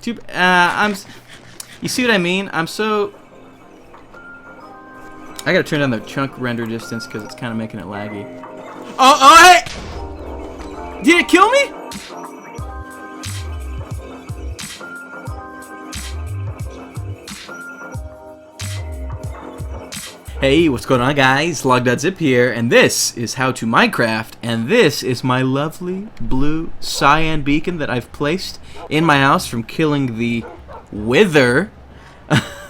You see what I mean? I gotta turn down the chunk render distance because it's kind of making it laggy. Oh, hey! Did it kill me? Hey, what's going on, guys? Logdotzip here, and this is How to Minecraft, and this is my lovely blue cyan beacon that I've placed in my house from killing the Wither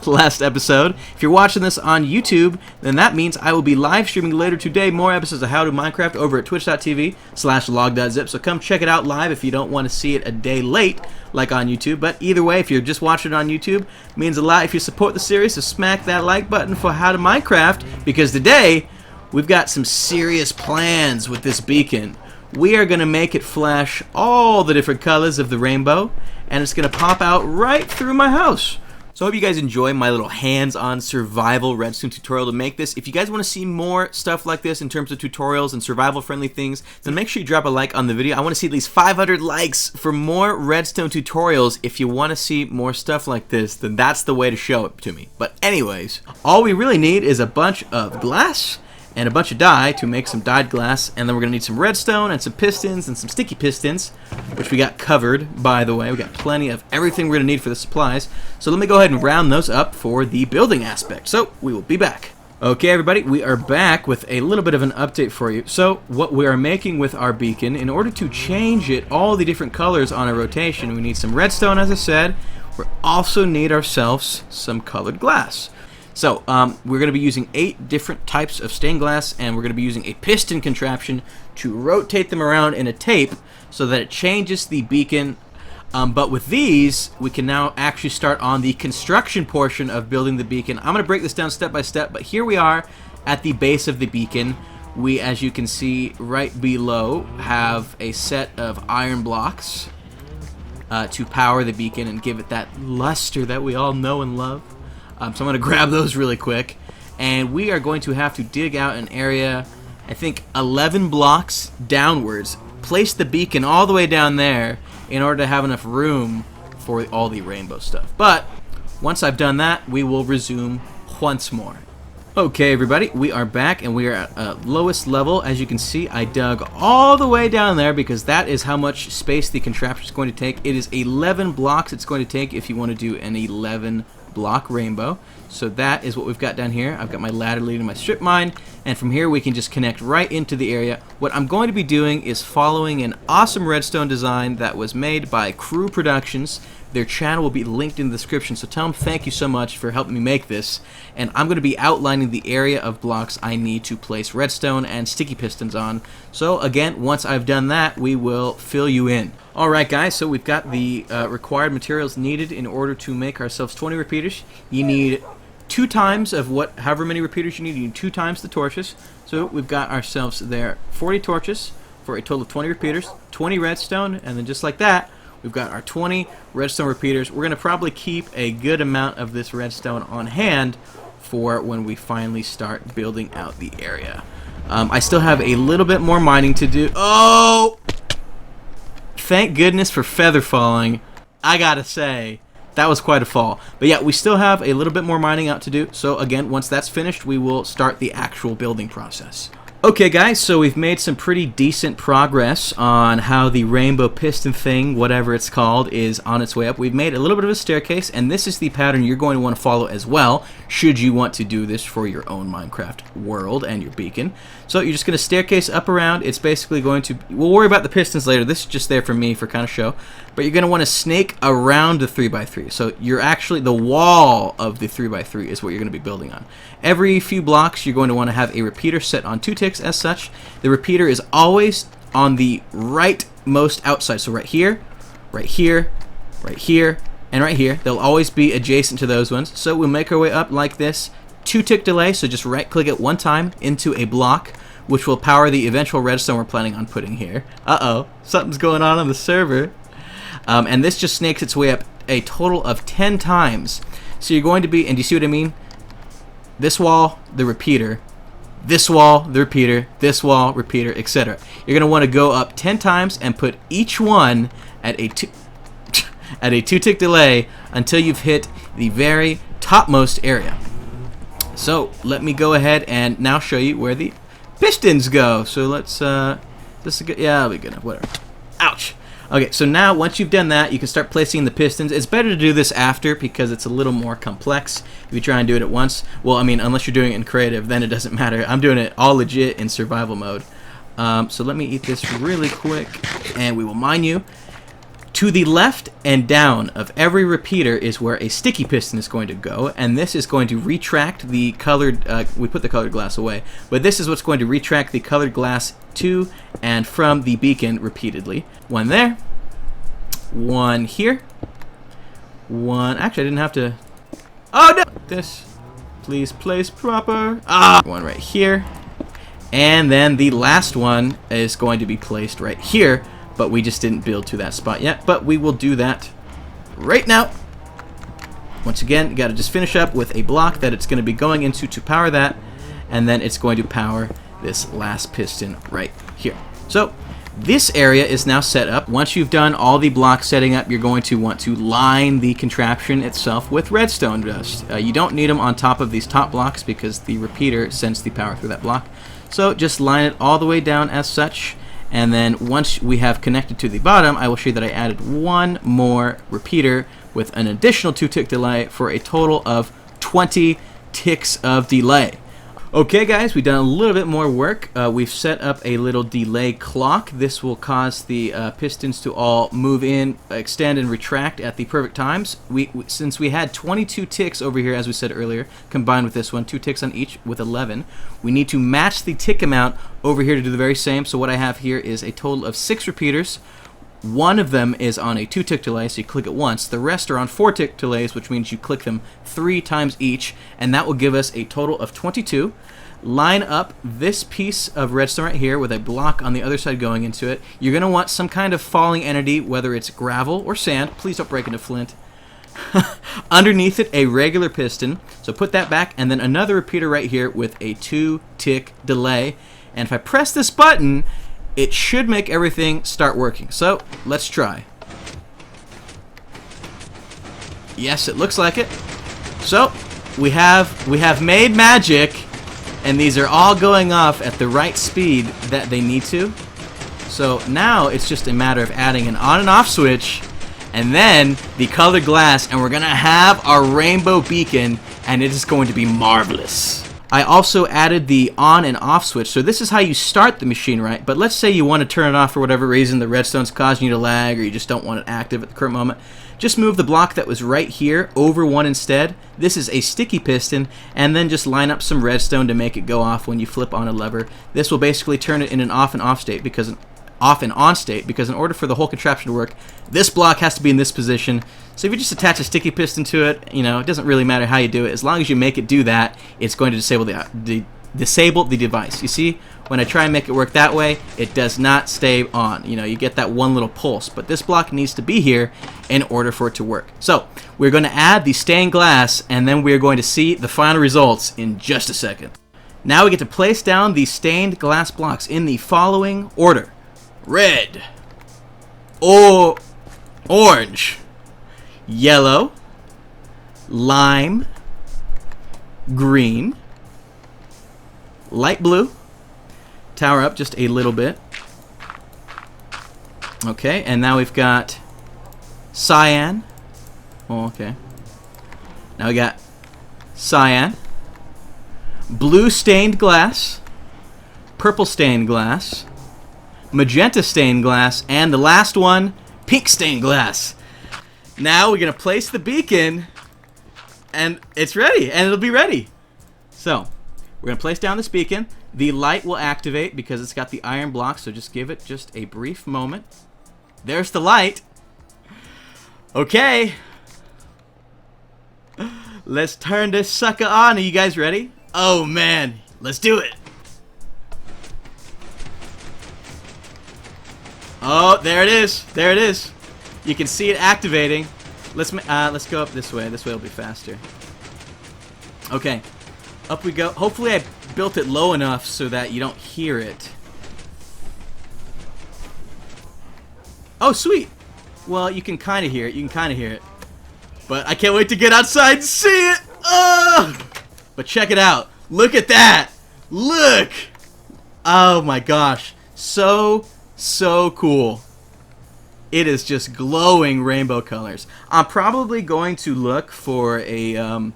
last episode. If you're watching this on YouTube, then that means I will be live streaming later today more episodes of How to Minecraft over at twitch.tv/log.zip, so come check it out live if you don't want to see it a day late like on YouTube. But either way, if you're just watching it on YouTube, it means a lot if you support the series, so smack that like button for How to Minecraft, because today we've got some serious plans with this beacon. We are going to make it flash all the different colors of the rainbow, and it's going to pop out right through my house. So I hope you guys enjoy my little hands-on survival redstone tutorial to make this. If you guys want to see more stuff like this in terms of tutorials and survival-friendly things, then make sure you drop a like on the video. I want to see at least 500 likes for more redstone tutorials. If you want to see more stuff like this, then that's the way to show it to me. But anyways, all we really need is a bunch of glass and a bunch of dye to make some dyed glass, and then we're going to need some redstone and some pistons and some sticky pistons, which we got covered, by the way. We got plenty of everything we're going to need for the supplies. So let me go ahead and round those up for the building aspect. So we will be back. Okay, everybody, we are back with a little bit of an update for you. So what we are making with our beacon, in order to change it all the different colors on a rotation, we need some redstone, as I said. We also need ourselves some colored glass. So, we're going to be using 8 different types of stained glass, and we're going to be using a piston contraption to rotate them around in a tape so that it changes the beacon. But with these, we can now actually start on the construction portion of building the beacon. I'm going to break this down step by step, but here we are at the base of the beacon. We, as you can see right below, have a set of iron blocks to power the beacon and give it that luster that we all know and love. So I'm going to grab those really quick, and we are going to have to dig out an area, I think 11 blocks downwards, place the beacon all the way down there in order to have enough room for all the rainbow stuff. But once I've done that, we will resume once more. Okay, everybody, we are back, and we are at lowest level. As you can see, I dug all the way down there because that is how much space the contraption is going to take. It is 11 blocks it's going to take if you want to do an 11 block rainbow. So that is what we've got down here. I've got my ladder leading my strip mine, and from here we can just connect right into the area. What I'm going to be doing is following an awesome redstone design that was made by Crew Productions. Their channel will be linked in the description, so tell them thank you so much for helping me make this. And I'm going to be outlining the area of blocks I need to place redstone and sticky pistons on. So again, once I've done that, we will fill you in. Alright guys, so we've got the required materials needed in order to make ourselves 20 repeaters. You need 2 times of however many repeaters you need 2 times the torches. So we've got ourselves there 40 torches for a total of 20 repeaters, 20 redstone, and then just like that, we've got our 20 redstone repeaters. We're going to probably keep a good amount of this redstone on hand for when we finally start building out the area. I still have a little bit more mining to do. Oh! Thank goodness for feather falling. I gotta say, that was quite a fall. But yeah, we still have a little bit more mining out to do. So again, once that's finished, we will start the actual building process. Okay guys, so we've made some pretty decent progress on how the rainbow piston thing, whatever it's called, is on its way up. We've made a little bit of a staircase, and this is the pattern you're going to want to follow as well, should you want to do this for your own Minecraft world and your beacon. So you're just going to staircase up around. It's basically going to, we'll worry about the pistons later. This is just there for me for kind of show. But you're going to want to snake around the 3x3. So you're actually, the wall of the 3x3 is what you're going to be building on. Every few blocks, you're going to want to have a repeater set on 2 ticks as such. The repeater is always on the rightmost outside. So right here, right here, right here, and right here. They'll always be adjacent to those ones. So we'll make our way up like this. 2-tick delay, so just right-click it one time into a block, which will power the eventual redstone we're planning on putting here. Uh-oh, something's going on the server. And this just snakes its way up a total of 10 times. So you're going to be, and do you see what I mean? This wall, the repeater, this wall, the repeater, this wall, repeater, etc. You're going to want to go up 10 times and put each one at a at a 2-tick delay until you've hit the very topmost area. So let me go ahead and now show you where the pistons go. So let's this is good. Yeah, that'll be good enough. Whatever. Ouch. Okay, so now once you've done that, you can start placing the pistons. It's better to do this after because it's a little more complex if you try and do it at once. Well, I mean, unless you're doing it in creative, then it doesn't matter. I'm doing it all legit in survival mode. So let me eat this really quick, and we will mine you. To the left and down of every repeater is where a sticky piston is going to go, and this is going to retract the colored, we put the colored glass away, but this is what's going to retract the colored glass to and from the beacon repeatedly. One there, one here, one, actually I didn't have to, oh no! This, please place proper, one right here, and then the last one is going to be placed right here, but we just didn't build to that spot yet, but we will do that right now. Once again, you got to just finish up with a block that it's going to be going into to power that, and then it's going to power this last piston right here. So this area is now set up. Once you've done all the block setting up, you're going to want to line the contraption itself with redstone dust. You don't need them on top of these top blocks because the repeater sends the power through that block. So just line it all the way down as such. And then once we have connected to the bottom, I will show you that I added one more repeater with an additional 2-tick delay for a total of 20 ticks of delay. Okay guys, we've done a little bit more work. We've set up a little delay clock. This will cause the pistons to all move in, extend, and retract at the perfect times. Since we had 22 ticks over here, as we said earlier, combined with this one, 2 ticks on each with 11, we need to match the tick amount over here to do the very same. So what I have here is a total of 6 repeaters. One of them is on a 2-tick delay, so you click it once. The rest are on 4-tick delays, which means you click them 3 times each, and that will give us a total of 22. Line up this piece of redstone right here with a block on the other side going into it. You're going to want some kind of falling entity, whether it's gravel or sand. Please don't break into flint. Underneath it, a regular piston. So put that back, and then another repeater right here with a 2-tick delay. And if I press this button, it should make everything start working. So let's try. Yes, it looks like it. So we have made magic, and these are all going off at the right speed that they need to. So now it's just a matter of adding an on and off switch, and then the colored glass, and we're gonna have our rainbow beacon, and it is going to be marvelous. I also added the on and off switch. So this is how you start the machine, right? But let's say you want to turn it off for whatever reason. The redstone's causing you to lag, or you just don't want it active at the current moment. Just move the block that was right here over one instead. This is a sticky piston, and then just line up some redstone to make it go off when you flip on a lever. This will basically turn it in an off and off state, because off and on state, because in order for the whole contraption to work, this block has to be in this position. So if you just attach a sticky piston to it, you know, it doesn't really matter how you do it. As long as you make it do that, it's going to disable the device. You see, when I try and make it work that way, it does not stay on. You know, you get that one little pulse, but this block needs to be here in order for it to work. So we're going to add the stained glass, and then we're going to see the final results in just a second. Now we get to place down the stained glass blocks in the following order: red, orange, yellow, lime, green, light blue. Tower up just a little bit. Okay, and now we've got cyan. Oh, okay. Now we got cyan, blue stained glass, purple stained glass, magenta stained glass, and the last one, pink stained glass. Now we're going to place the beacon, and it's ready, and it'll be ready. So we're going to place down this beacon. The light will activate because it's got the iron block, so just give it just a brief moment. There's the light. Okay. Let's turn this sucker on. Are you guys ready? Oh, man. Let's do it. Oh, there it is. There it is. You can see it activating. Let's go up this way. This way will be faster. Okay. Up we go. Hopefully I built it low enough so that you don't hear it. Oh, sweet. Well, you can kind of hear it. You can kind of hear it. But I can't wait to get outside and see it. But check it out. Look at that. Look. Oh my gosh. So cool. It is just glowing rainbow colors. I'm probably going to look for a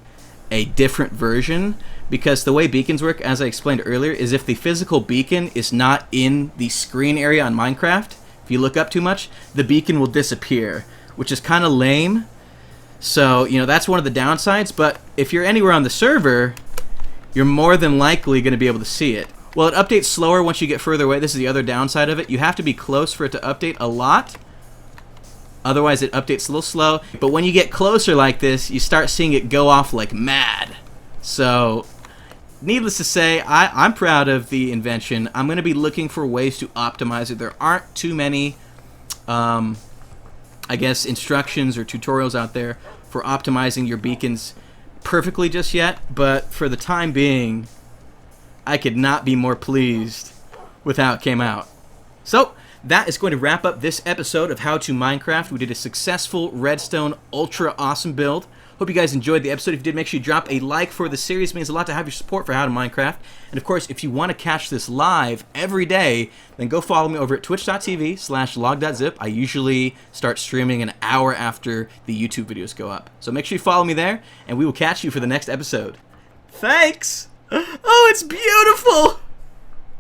different version, because the way beacons work, as I explained earlier, is if the physical beacon is not in the screen area on Minecraft, if you look up too much, the beacon will disappear, which is kind of lame. So, you know, that's one of the downsides, but if you're anywhere on the server, you're more than likely going to be able to see it. Well, it updates slower once you get further away. This is the other downside of it. You have to be close for it to update a lot. Otherwise, it updates a little slow. But when you get closer like this, you start seeing it go off like mad. So, needless to say, I'm proud of the invention. I'm going to be looking for ways to optimize it. There aren't too many, I guess, instructions or tutorials out there for optimizing your beacons perfectly just yet. But for the time being, I could not be more pleased with how it came out. So, that is going to wrap up this episode of How to Minecraft. We did a successful Redstone ultra awesome build. Hope you guys enjoyed the episode. If you did, make sure you drop a like for the series. It means a lot to have your support for How to Minecraft. And of course, if you want to catch this live every day, then go follow me over at twitch.tv/log.zip. I usually start streaming an hour after the YouTube videos go up. So make sure you follow me there, and we will catch you for the next episode. Thanks! Oh, it's beautiful!